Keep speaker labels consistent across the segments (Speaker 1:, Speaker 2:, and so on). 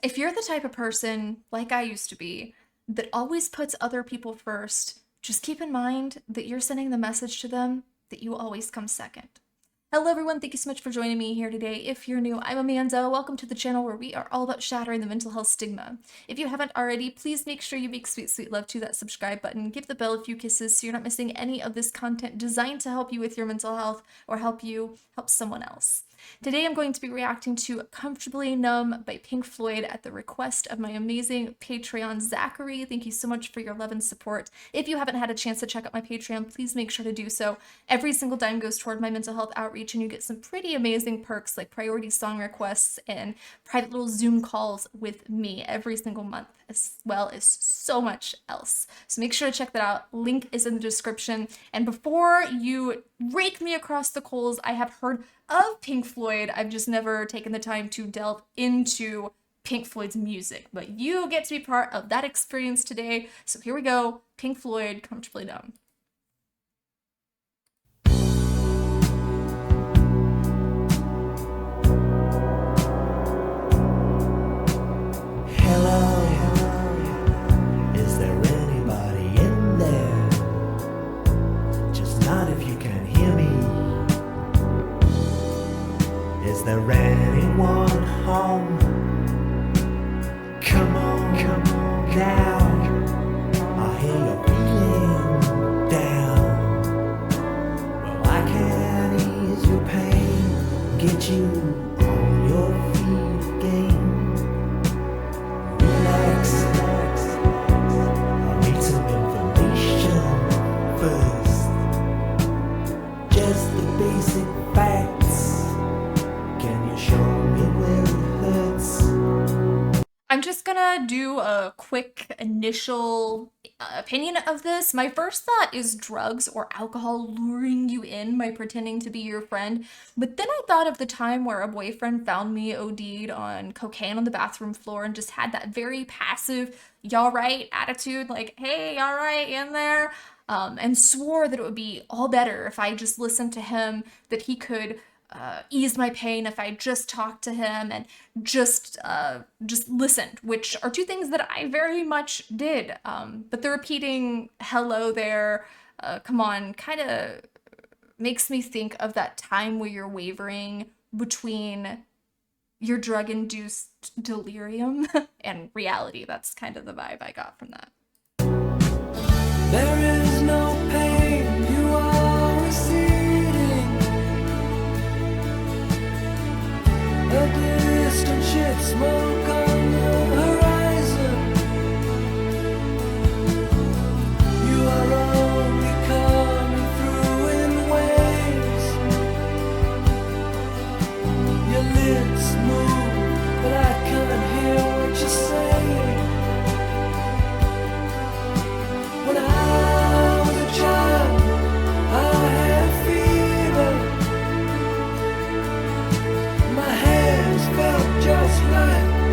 Speaker 1: If you're the type of person, like I used to be, that always puts other people first, just keep in mind that you're sending the message to them that you always come second. Hello everyone, thank you so much for joining me here today. If you're new, I'm Amanda. Welcome to the channel where we are all about shattering the mental health stigma. If you haven't already, please make sure you make sweet, sweet love to that subscribe button. Give the bell a few kisses so you're not missing any of this content designed to help you with your mental health or help someone else. Today I'm going to be reacting to Comfortably Numb by Pink Floyd at the request of my amazing Patreon, Zachary. Thank you so much for your love and support. If you haven't had a chance to check out my Patreon, please make sure to do so. Every single dime goes toward my mental health outreach, and you get some pretty amazing perks like priority song requests and private little Zoom calls with me every single month, as well as so much else. So make sure to check that out. Link is in the description. And before you rake me across the coals, I have heard of Pink Floyd. I've just never taken the time to delve into Pink Floyd's music, but you get to be part of that experience today. So here we go. Pink Floyd, Comfortably Numb.
Speaker 2: Is there anyone home? Come on now. I hear you're feeling down. Well, I can ease your pain, get you on your feet again. Relax. I need some information first. Just the basic facts.
Speaker 1: I'm just gonna do a quick initial opinion of this. My first thought is drugs or alcohol luring you in by pretending to be your friend. But then I thought of the time where a boyfriend found me OD'd on cocaine on the bathroom floor and just had that very passive, y'all right attitude, like, hey, y'all right in there? And swore that it would be all better if I just listened to him, that he could ease my pain if I just talked to him and just listened, which are two things that I very much did. But the repeating hello there, come on, kind of makes me think of that time where you're wavering between your drug-induced delirium and reality. That's kind of the vibe I got from that.
Speaker 2: There is no pain you are receding. A distant ship, smoke on the horizon. You are only coming through in waves. Your lips move, but I can't hear what you're saying. When I was a child, I had fever. My hands felt just like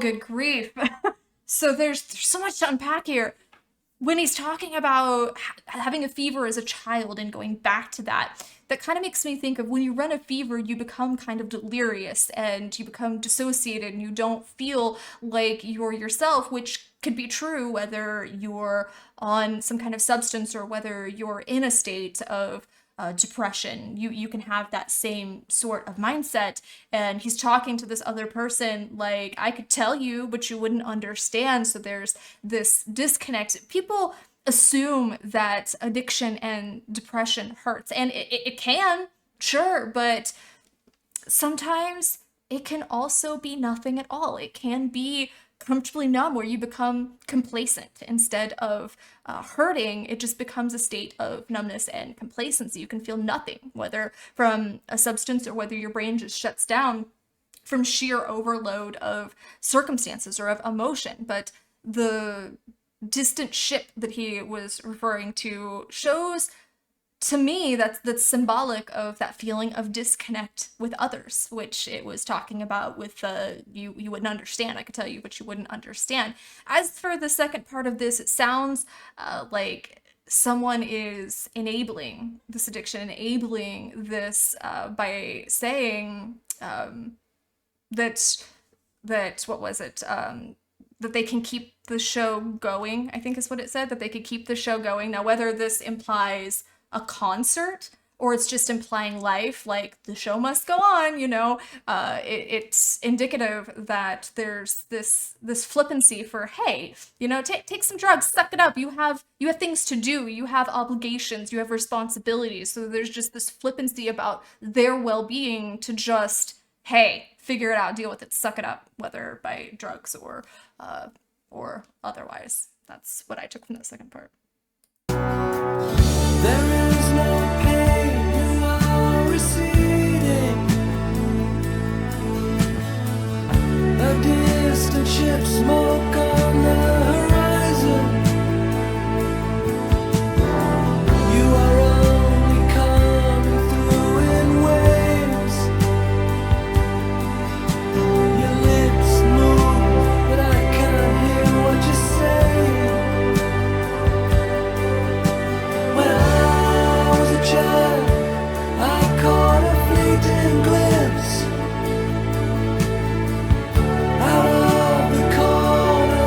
Speaker 1: good grief. So there's so much to unpack here. When he's talking about having a fever as a child and going back to that, that kind of makes me think of when you run a fever, you become kind of delirious and you become dissociated and you don't feel like you're yourself, which could be true whether you're on some kind of substance or whether you're in a state of depression. You can have that same sort of mindset. And he's talking to this other person like, I could tell you, but you wouldn't understand. So there's this disconnect. People assume that addiction and depression hurts, and it can, sure, but sometimes it can also be nothing at all. It can be comfortably numb, where you become complacent instead of hurting. It just becomes a state of numbness and complacency. You can feel nothing, whether from a substance or whether your brain just shuts down from sheer overload of circumstances or of emotion. But the distant ship that he was referring to shows to me that's symbolic of that feeling of disconnect with others, which it was talking about with you wouldn't understand. I could tell you, but you wouldn't understand. As for the second part of this, it sounds like someone is enabling this addiction, enabling this by saying that what was it? That they can keep the show going, I think is what it said, that they could keep the show going. Now, whether this implies a concert or it's just implying life, like the show must go on, it's indicative that there's this flippancy for, hey, take some drugs, suck it up. You have things to do, you have obligations, you have responsibilities. So there's just this flippancy about their well-being to just, hey, figure it out, deal with it, suck it up, whether by drugs or otherwise. That's what I took from that second part.
Speaker 2: There is no pain, you are receding. A distant ship, smoke on the horizon. You are only coming through in waves. Your lips move, but I can't hear what you say. When I was a child, I caught a fleeting glimpse out of the corner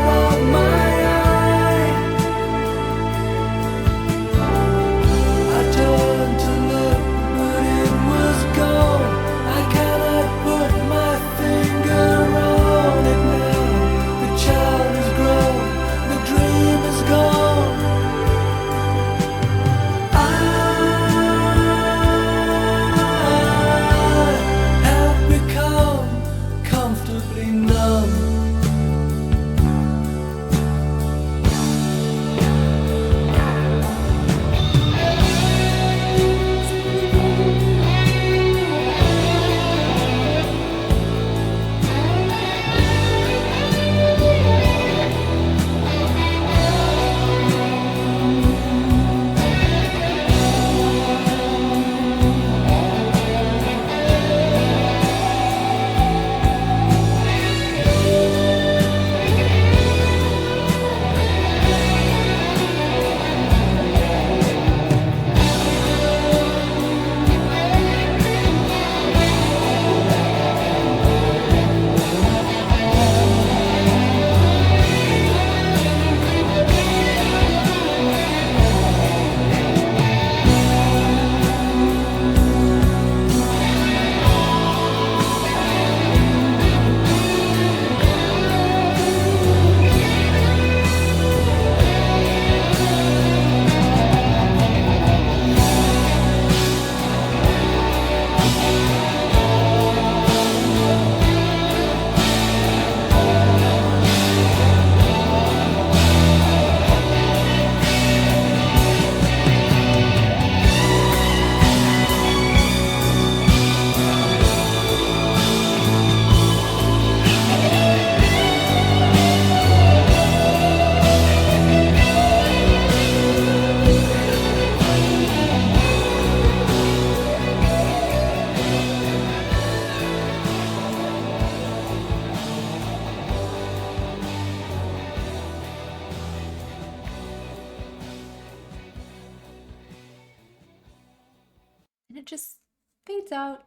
Speaker 1: it just fades out.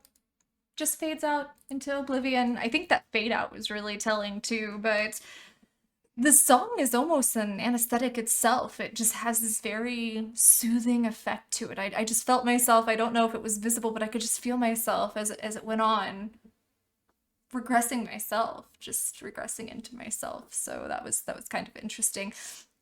Speaker 1: Just fades out into oblivion. I think that fade out was really telling too, but the song is almost an anesthetic itself. It just has this very soothing effect to it. I just felt myself, I don't know if it was visible, but I could just feel myself as it went on, regressing myself, just regressing into myself. So that was kind of interesting.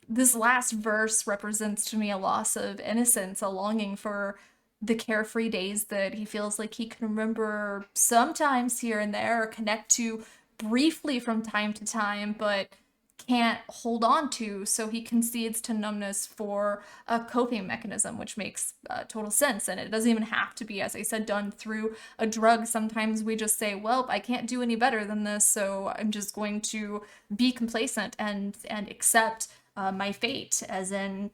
Speaker 1: This last verse represents to me a loss of innocence, a longing for the carefree days that he feels like he can remember sometimes here and there or connect to briefly from time to time, but can't hold on to, so he concedes to numbness for a coping mechanism, which makes total sense. And it doesn't even have to be, as I said, done through a drug. Sometimes we just say, well, I can't do any better than this, so I'm just going to be complacent and accept my fate, as in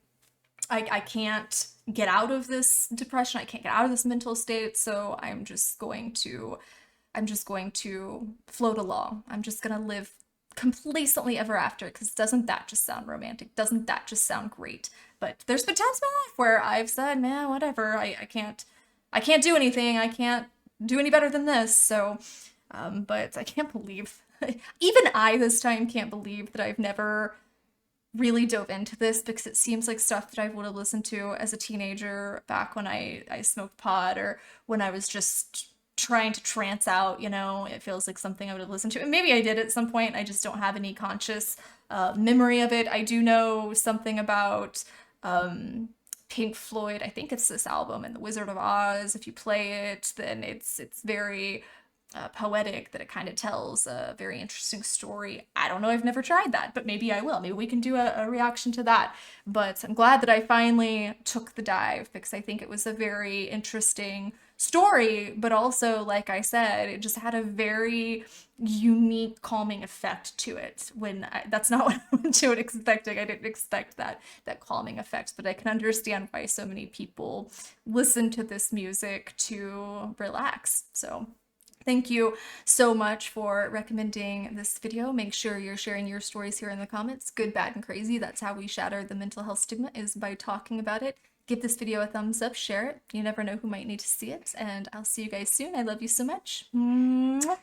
Speaker 1: I can't get out of this depression, I can't get out of this mental state, so I'm just going to float along. I'm just gonna live complacently ever after, because doesn't that just sound romantic? Doesn't that just sound great? But there's been times in my life where I've said, man, whatever, I can't do anything, I can't do any better than this. So but I can't believe even I this time can't believe that I've never really dove into this, because it seems like stuff that I would have listened to as a teenager back when I smoked pot, or when I was just trying to trance out, you know. It feels like something I would have listened to. And maybe I did at some point, I just don't have any conscious memory of it. I do know something about Pink Floyd. I think it's this album, and The Wizard of Oz. If you play it, then it's very poetic, that it kind of tells a very interesting story. I don't know, I've never tried that, but maybe I will. Maybe we can do a reaction to that. But I'm glad that I finally took the dive, because I think it was a very interesting story, but also, like I said, it just had a very unique calming effect to it. That's not what I went to it expecting. I didn't expect that calming effect, but I can understand why so many people listen to this music to relax. So thank you so much for recommending this video. Make sure you're sharing your stories here in the comments. Good, bad, and crazy. That's how we shatter the mental health stigma, is by talking about it. Give this video a thumbs up, share it. You never know who might need to see it. And I'll see you guys soon. I love you so much. Mwah.